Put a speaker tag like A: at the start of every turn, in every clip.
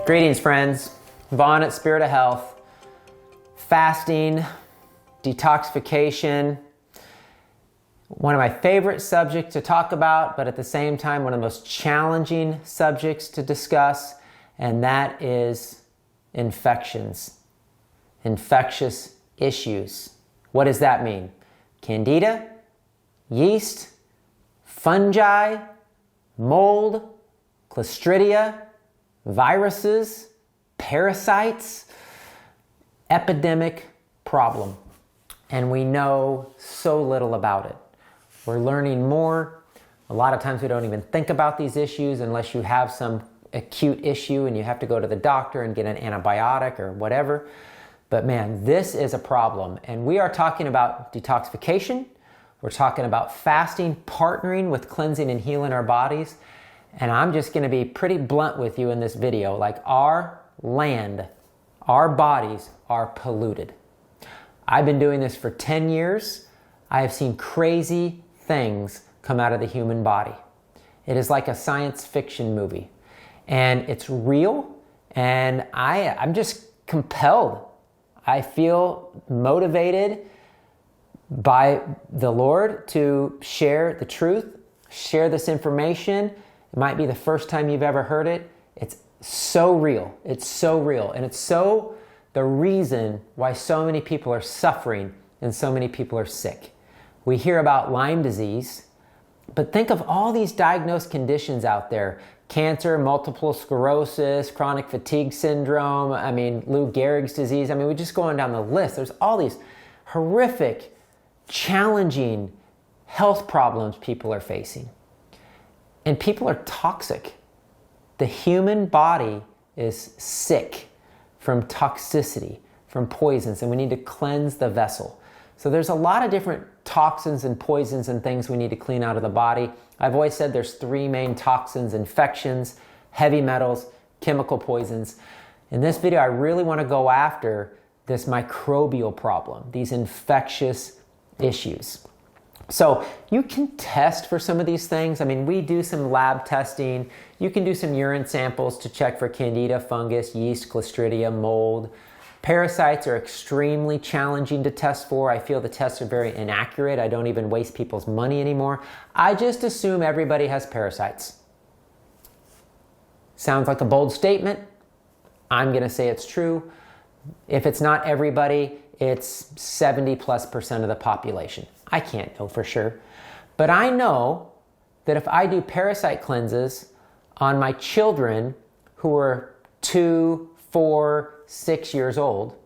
A: Greetings, friends. Vaughn at Spirit of Health. Fasting, detoxification, one of my favorite subjects to talk about, but at the same time, one of the most challenging subjects to discuss, and that is infections, infectious issues. What does that mean? Candida, yeast, fungi, mold, Clostridia, viruses, parasites, epidemic problem. And we know so little about it. We're learning more. A lot of times we don't even think about these issues unless you have some acute issue and you have to go to the doctor and get an antibiotic or whatever. But man, this is a problem. And we are talking about detoxification. We're talking about fasting, partnering with cleansing and healing our bodies. And I'm just going to be pretty blunt with you in this video. Like, our land, our bodies are polluted. I've been doing this for 10 years. I have seen crazy things come out of the human body. It is like a science fiction movie. And it's real. And I'm just compelled. I feel motivated by the Lord to share the truth, share this information. It might be the first time you've ever heard it. It's so real. It's so real. And it's so the reason why so many people are suffering and so many people are sick. We hear about Lyme disease, but think of all these diagnosed conditions out there. Cancer, multiple sclerosis, chronic fatigue syndrome, Lou Gehrig's disease. We're just going down the list. There's all these horrific, challenging health problems people are facing. And people are toxic. The human body is sick from toxicity, from poisons, and we need to cleanse the vessel. So there's a lot of different toxins and poisons and things we need to clean out of the body. I've always said there's three main toxins: infections, heavy metals, chemical poisons. In this video, I really want to go after this microbial problem, these infectious issues. So you can test for some of these things. We do some lab testing. You can do some urine samples to check for candida, fungus, yeast, Clostridia, mold. Parasites are extremely challenging to test for. I feel the tests are very inaccurate. I don't even waste people's money anymore. I just assume everybody has parasites. Sounds like a bold statement. I'm going to say it's true. If it's not everybody, it's 70+% of the population. I can't know for sure. But I know that if I do parasite cleanses on my children who are 2, 4, 6 years old,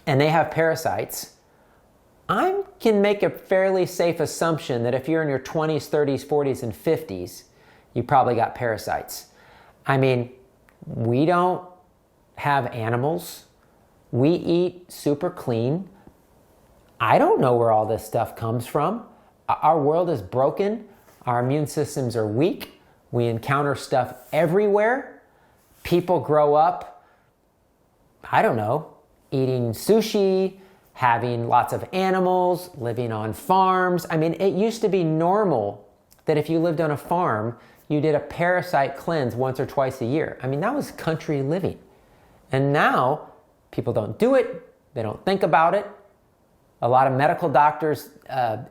A: and they have parasites, I can make a fairly safe assumption that if you're in your 20s, 30s, 40s, and 50s, you probably got parasites. We don't have animals. We eat super clean. I don't know where all this stuff comes from. Our world is broken. Our immune systems are weak. We encounter stuff everywhere. People grow up, eating sushi, having lots of animals, living on farms. It used to be normal that if you lived on a farm, you did a parasite cleanse once or twice a year. That was country living. And now people don't do it. They don't think about it. A lot of medical doctors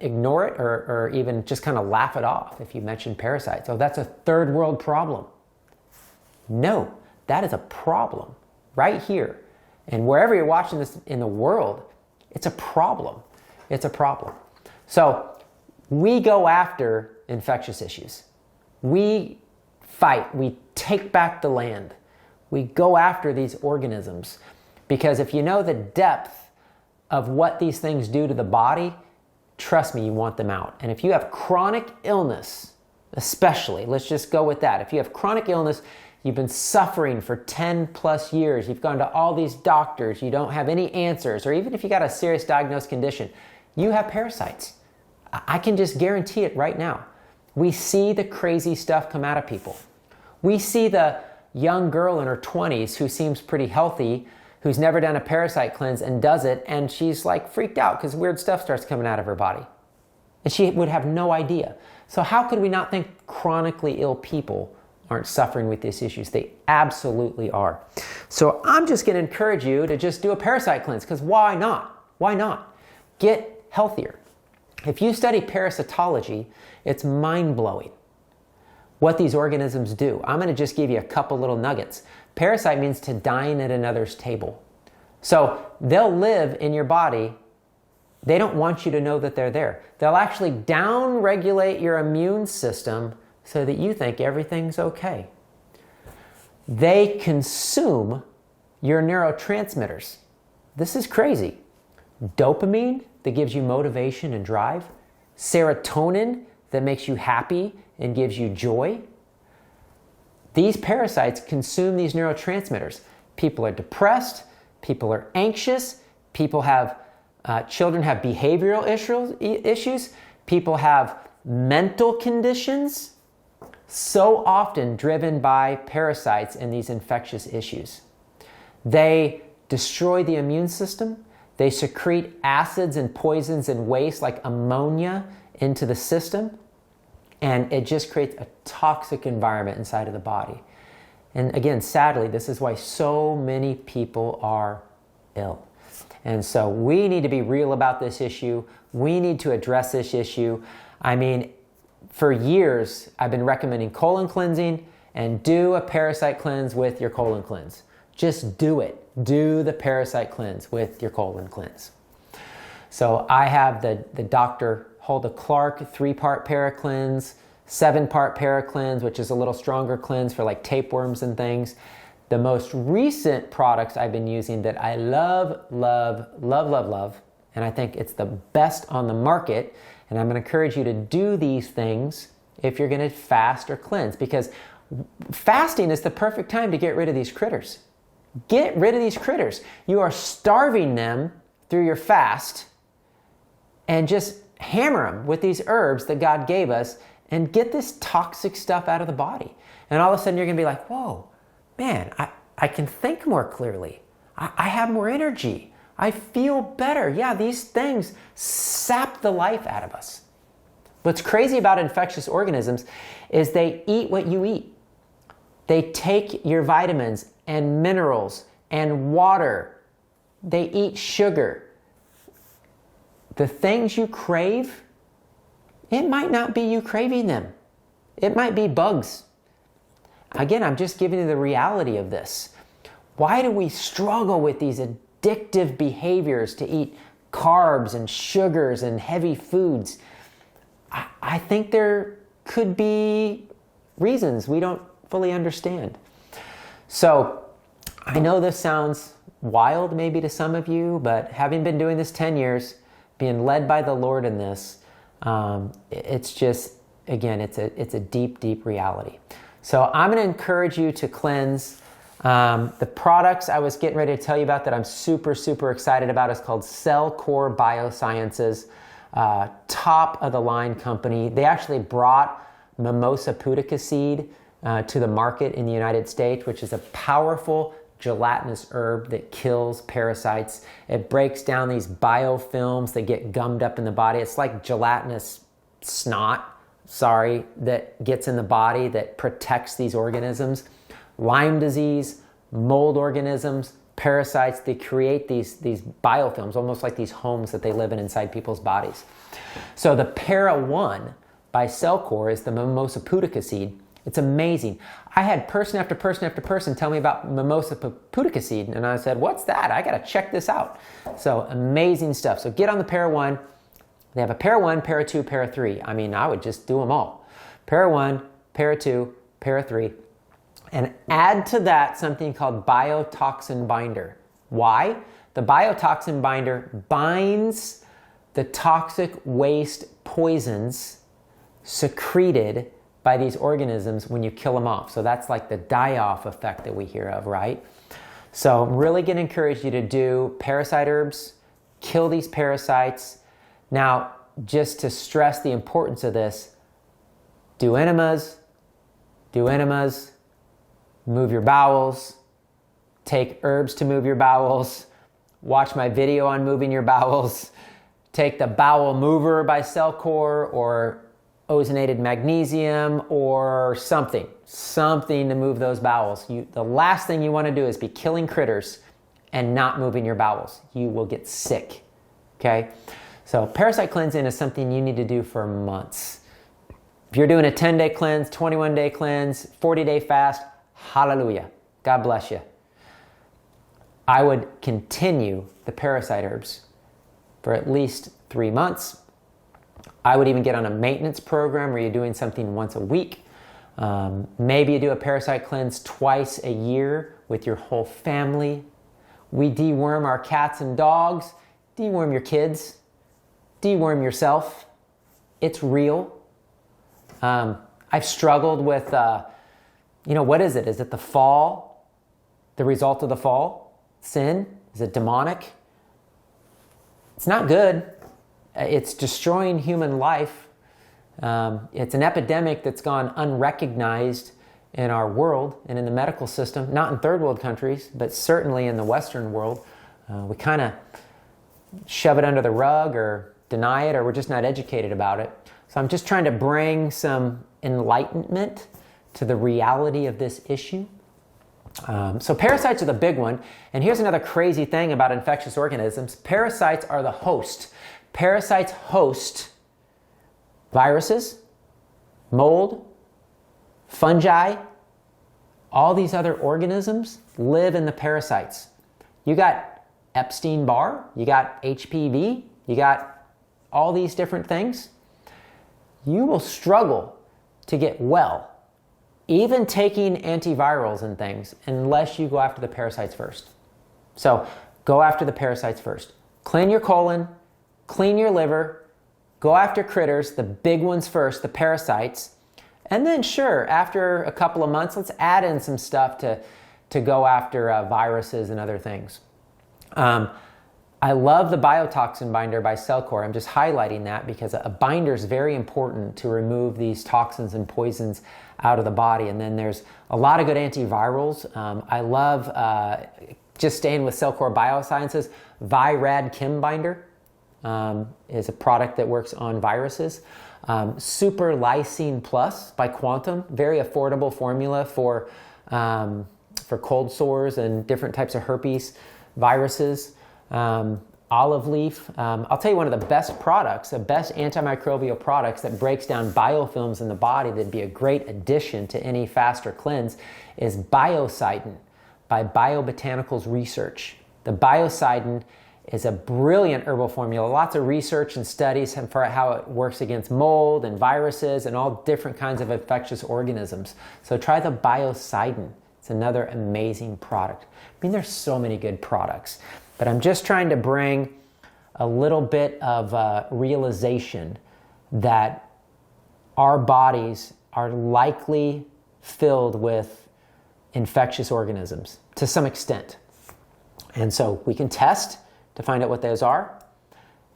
A: ignore it or even just kind of laugh it off if you mention parasites. Oh, that's a third world problem. No, that is a problem right here. And wherever you're watching this in the world, it's a problem. It's a problem. So we go after infectious issues. We fight. We take back the land. We go after these organisms. Because if you know the depth of what these things do to the body, trust me, you want them out. And if you have chronic illness, especially, let's just go with that. If you have chronic illness, you've been suffering for 10 plus years, you've gone to all these doctors, you don't have any answers, or even if you got a serious diagnosed condition, you have parasites. I can just guarantee it right now. We see the crazy stuff come out of people. We see the young girl in her 20s who seems pretty healthy, who's never done a parasite cleanse and does it, and she's like freaked out because weird stuff starts coming out of her body. And she would have no idea. So how could we not think chronically ill people aren't suffering with these issues. They absolutely are. So I'm just going to encourage you to just do a parasite cleanse, because why not? Why not? Get healthier. If you study parasitology, it's mind-blowing what these organisms do. I'm going to just give you a couple little nuggets. Parasite means to dine at another's table. So they'll live in your body. They don't want you to know that they're there. They'll actually down-regulate your immune system so that you think everything's okay. They consume your neurotransmitters. This is crazy. Dopamine, that gives you motivation and drive. Serotonin, that makes you happy and gives you joy. These parasites consume these neurotransmitters. People are depressed. People are anxious. People have, children have behavioral issues. People have mental conditions, so often driven by parasites and these infectious issues. They destroy the immune system. They secrete acids and poisons and waste like ammonia into the system. And it just creates a toxic environment inside of the body. And again, sadly, this is why so many people are ill. And so we need to be real about this issue. We need to address this issue. I mean, for years, I've been recommending colon cleansing and do a parasite cleanse with your colon cleanse. Just do it. Do the parasite cleanse with your colon cleanse. So I have the Dr. Hulda Clark 3-part paracleanse, 7-part paracleanse, which is a little stronger cleanse for like tapeworms and things. The most recent products I've been using that I love, and I think it's the best on the market, and I'm going to encourage you to do these things if you're going to fast or cleanse, because fasting is the perfect time to get rid of these critters. Get rid of these critters. You are starving them through your fast, and just hammer them with these herbs that God gave us and get this toxic stuff out of the body. And all of a sudden you're going to be like, whoa, man, I can think more clearly. I have more energy. I feel better. Yeah, these things sap the life out of us. What's crazy about infectious organisms is they eat what you eat. They take your vitamins and minerals and water. They eat sugar. The things you crave, it might not be you craving them. It might be bugs. Again, I'm just giving you the reality of this. Why do we struggle with these addictive behaviors to eat carbs and sugars and heavy foods? I think there could be reasons we don't fully understand. So I know this sounds wild maybe to some of you, but having been doing this 10 years, being led by the Lord in this, it's just, again, it's a deep, deep reality. So I'm going to encourage you to cleanse. The products I was getting ready to tell you about that I'm super, super excited about is called Cell Core Biosciences, top of the line company. They actually brought Mimosa pudica seed to the market in the United States, which is a powerful gelatinous herb that kills parasites. It breaks down these biofilms that get gummed up in the body. It's like gelatinous snot, that gets in the body that protects these organisms. Lyme disease, mold organisms, parasites, they create these biofilms, almost like these homes that they live in inside people's bodies. So the Para 1 by Cellcore is the Mimosa pudica seed. It's amazing. I had person after person after person tell me about Mimosa pudica seed, and I said, what's that? I got to check this out. So amazing stuff. So get on the Para 1. They have a Para 1, Para 2, Para 3. I mean, I would just do them all. Para 1, Para 2, Para 3. And add to that something called biotoxin binder. Why? The biotoxin binder binds the toxic waste poisons secreted by these organisms when you kill them off. So that's like the die-off effect that we hear of, right? So I'm really going to encourage you to do parasite herbs, kill these parasites. Now, just to stress the importance of this, do enemas, move your bowels, take herbs to move your bowels, watch my video on moving your bowels, take the Bowel Mover by Cellcore, or ozonated magnesium or something to move those bowels. The last thing you want to do is be killing critters and not moving your bowels. You will get sick, okay? So parasite cleansing is something you need to do for months. If you're doing a 10-day cleanse, 21-day cleanse, 40-day fast, hallelujah. God bless you. I would continue the parasite herbs for at least 3 months. I would even get on a maintenance program where you're doing something once a week. Maybe you do a parasite cleanse twice a year with your whole family. We deworm our cats and dogs. Deworm your kids. Deworm yourself. It's real. I've struggled with, what is it? Is it the fall? The result of the fall? Sin? Is it demonic? It's not good. It's destroying human life. It's an epidemic that's gone unrecognized in our world and in the medical system, not in third world countries, but certainly in the Western world. We kind of shove it under the rug or deny it, or we're just not educated about it. So I'm just trying to bring some enlightenment to the reality of this issue. So parasites are the big one. And here's another crazy thing about infectious organisms. Parasites are the host. Parasites host viruses, mold, fungi. All these other organisms live in the parasites. You got Epstein-Barr, you got HPV, you got all these different things. You will struggle to get well, even taking antivirals and things, unless you go after the parasites first. So go after the parasites first. Clean your colon, clean your liver, go after critters, the big ones first, the parasites. And then sure, after a couple of months, let's add in some stuff to go after viruses and other things. I love the biotoxin binder by Cellcore. I'm just highlighting that because a binder is very important to remove these toxins and poisons out of the body. And then there's a lot of good antivirals. I love, just staying with Cellcore Biosciences, Virad Chem Binder is a product that works on viruses. Super Lysine Plus by Quantum, very affordable formula for cold sores and different types of herpes viruses. Olive leaf. I'll tell you one of the best products, the best antimicrobial products that breaks down biofilms in the body that'd be a great addition to any fast or cleanse is Biocidin by Biobotanicals Research. The Biocidin is a brilliant herbal formula. Lots of research and studies for how it works against mold and viruses and all different kinds of infectious organisms. So try the Biocidin. It's another amazing product. I mean, there's so many good products. But I'm just trying to bring a little bit of realization that our bodies are likely filled with infectious organisms to some extent. And so we can test to find out what those are,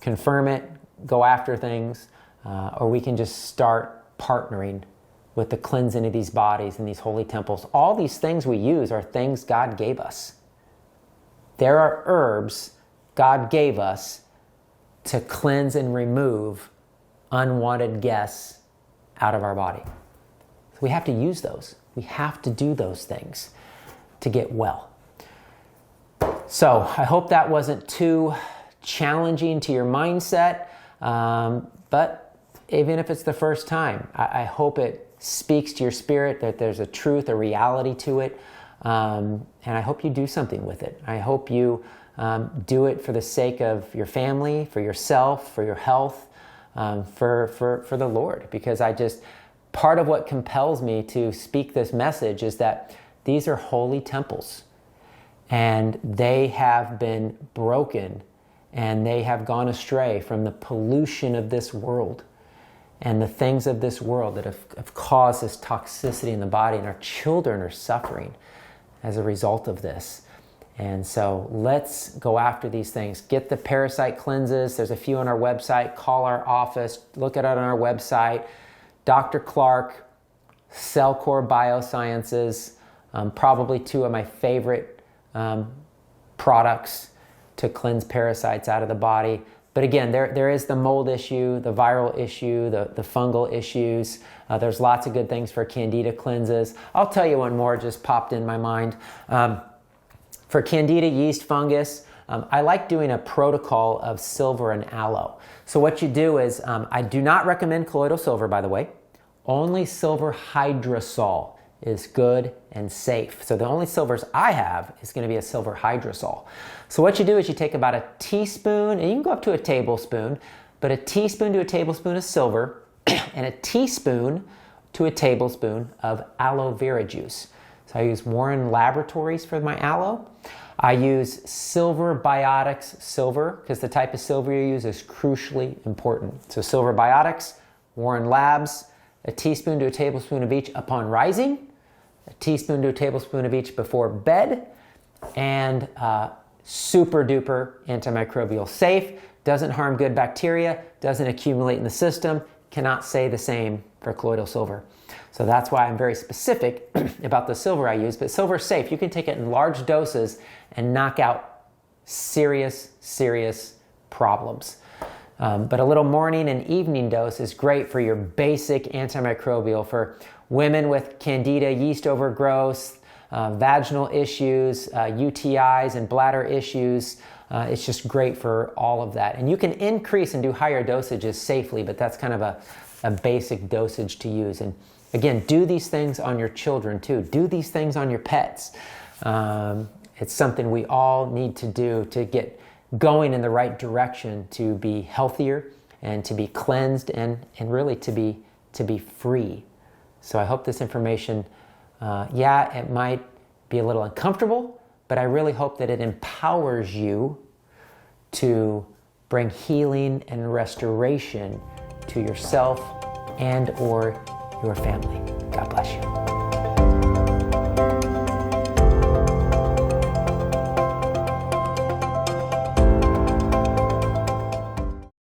A: confirm it, go after things, or we can just start partnering with the cleansing of these bodies and these holy temples. All these things we use are things God gave us. There are herbs God gave us to cleanse and remove unwanted guests out of our body. So we have to use those. We have to do those things to get well. So I hope that wasn't too challenging to your mindset, but even if it's the first time, I hope it speaks to your spirit that there's a truth, a reality to it. And I hope you do something with it. I hope you do it for the sake of your family, for yourself, for your health, for the Lord. Because part of what compels me to speak this message is that these are holy temples. And they have been broken and they have gone astray from the pollution of this world and the things of this world that have caused this toxicity in the body. And our children are suffering as a result of this. And so let's go after these things. Get the parasite cleanses. There's a few on our website. Call our office. Look at it on our website. Dr. Clark, Cellcore Biosciences, probably two of my favorite products to cleanse parasites out of the body. But again, there is the mold issue, the viral issue, the fungal issues. There's lots of good things for candida cleanses. I'll tell you one more, just popped in my mind. For candida, yeast, fungus, I like doing a protocol of silver and aloe. So what you do is, I do not recommend colloidal silver, by the way. Only silver hydrosol is good and safe. So the only silvers I have is going to be a silver hydrosol. So what you do is you take about a teaspoon, and you can go up to a tablespoon, but a teaspoon to a tablespoon of silver and a teaspoon to a tablespoon of aloe vera juice. So I use Warren Laboratories for my aloe. I use Silver Biotics silver because the type of silver you use is crucially important. So Silver Biotics, Warren Labs, a teaspoon to a tablespoon of each upon rising, a teaspoon to a tablespoon of each before bed, and super duper antimicrobial safe, doesn't harm good bacteria, doesn't accumulate in the system, cannot say the same for colloidal silver. So that's why I'm very specific about the silver I use, but silver is safe. You can take it in large doses and knock out serious problems. But a little morning and evening dose is great for your basic antimicrobial for women with candida, yeast overgrowth, vaginal issues, UTIs and bladder issues. It's just great for all of that. And you can increase and do higher dosages safely, but that's kind of a basic dosage to use. And again, do these things on your children too. Do these things on your pets. It's something we all need to do to get going in the right direction to be healthier and to be cleansed and really to be free. So I hope this information, it might be a little uncomfortable, but I really hope that it empowers you to bring healing and restoration to yourself and or your family. God bless you.